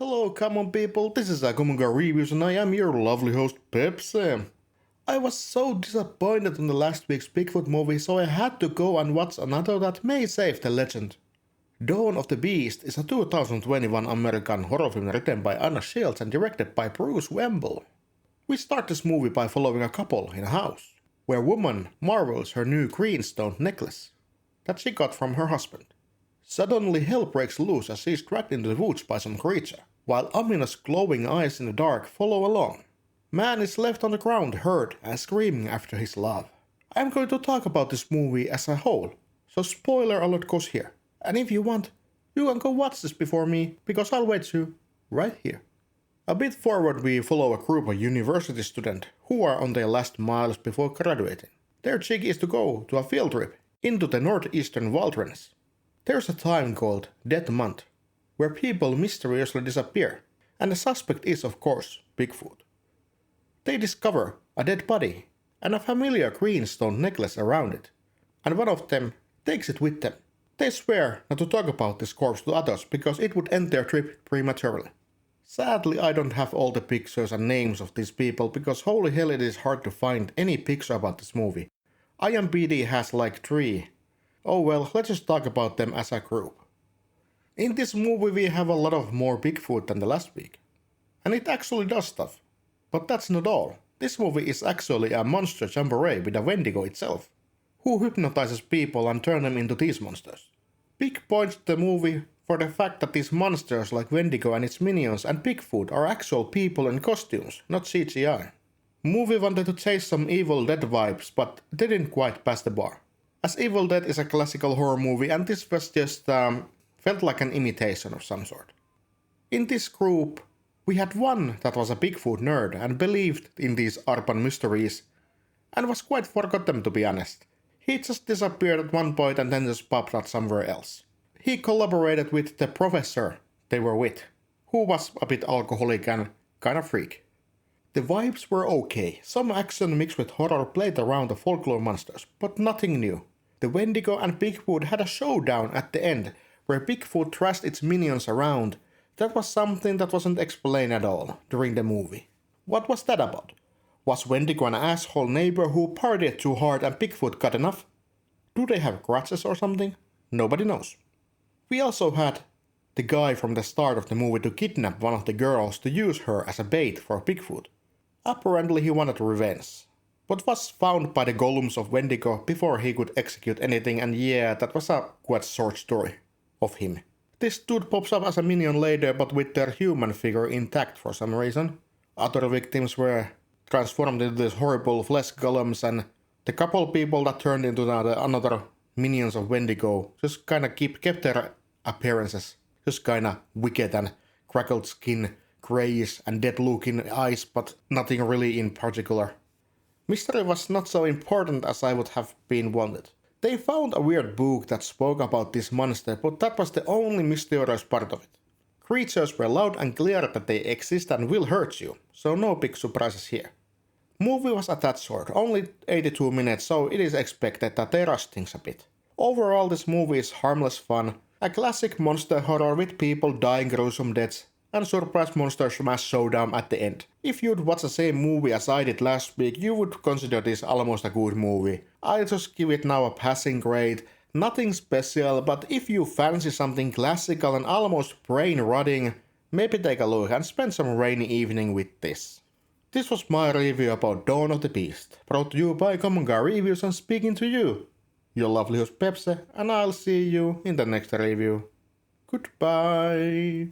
Hello, common people, this is Agumunga Reviews and I am your lovely host, Pepsi. I was so disappointed in the last week's Bigfoot movie, so I had to go and watch another that may save the legend. Dawn of the Beast is a 2021 American horror film written by Anna Shields and directed by Bruce Wemble. We start this movie by following a couple in a house, where a woman marvels her new greenstone necklace that she got from her husband. Suddenly hell breaks loose as she is dragged into the woods by some creature, while ominous glowing eyes in the dark follow along. Man is left on the ground hurt and screaming after his love. I am going to talk about this movie as a whole, so spoiler alert goes here. And if you want, you can go watch this before me, because I'll wait you right here. A bit forward we follow a group of university students who are on their last miles before graduating. Their jig is to go to a field trip into the northeastern wilderness. There's a time called Death Month, where people mysteriously disappear, and the suspect is of course Bigfoot. They discover a dead body and a familiar greenstone necklace around it, and one of them takes it with them. They swear not to talk about this corpse to others because it would end their trip prematurely. Sadly, I don't have all the pictures and names of these people because holy hell it is hard to find any picture about this movie. IMDb has like 3. Oh well, let's just talk about them as a group. In this movie we have a lot of more Bigfoot than the last week. And it actually does stuff. But that's not all. This movie is actually a monster jamboree with a Wendigo itself, who hypnotizes people and turns them into these monsters. Big points to the movie for the fact that these monsters like Wendigo and its minions and Bigfoot are actual people in costumes, not CGI. Movie wanted to chase some Evil Dead vibes, but didn't quite pass the bar. As Evil Dead is a classical horror movie and this was just felt like an imitation of some sort. In this group, we had one that was a Bigfoot nerd and believed in these urban mysteries and was quite forgotten to be honest. He just disappeared at one point and then just popped out somewhere else. He collaborated with the professor they were with, who was a bit alcoholic and kind of freak. The vibes were okay, some action mixed with horror played around the folklore monsters, but nothing new. The Wendigo and Bigfoot had a showdown at the end, where Bigfoot thrashed its minions around. That was something that wasn't explained at all during the movie. What was that about? Was Wendigo an asshole neighbor who partied too hard and Bigfoot got enough? Do they have grudges or something? Nobody knows. We also had the guy from the start of the movie to kidnap one of the girls to use her as a bait for Bigfoot. Apparently he wanted revenge, but was found by the golems of Wendigo before he could execute anything, and yeah, that was a quite short story of him. This dude pops up as a minion later but with their human figure intact for some reason. Other victims were transformed into these horrible flesh golems, and the couple people that turned into the another minions of Wendigo just kinda kept their appearances, just kinda wicked and crackled skin, greyish and dead looking eyes, but nothing really in particular. Mystery was not so important as I would have been wanted. They found a weird book that spoke about this monster, but that was the only mysterious part of it. Creatures were loud and clear that they exist and will hurt you, so no big surprises here. Movie was at that short, only 82 minutes, so it is expected that they rush things a bit. Overall this movie is harmless fun, a classic monster horror with people dying gruesome deaths, and surprise monster smash showdown at the end. If you'd watch the same movie as I did last week, you would consider this almost a good movie. I'll just give it now a passing grade. Nothing special, but if you fancy something classical and almost brain-rotting, maybe take a look and spend some rainy evening with this. This was my review about Dawn of the Beast, brought to you by Common Reviews and speaking to you, your lovely host Pepsi, and I'll see you in the next review. Goodbye.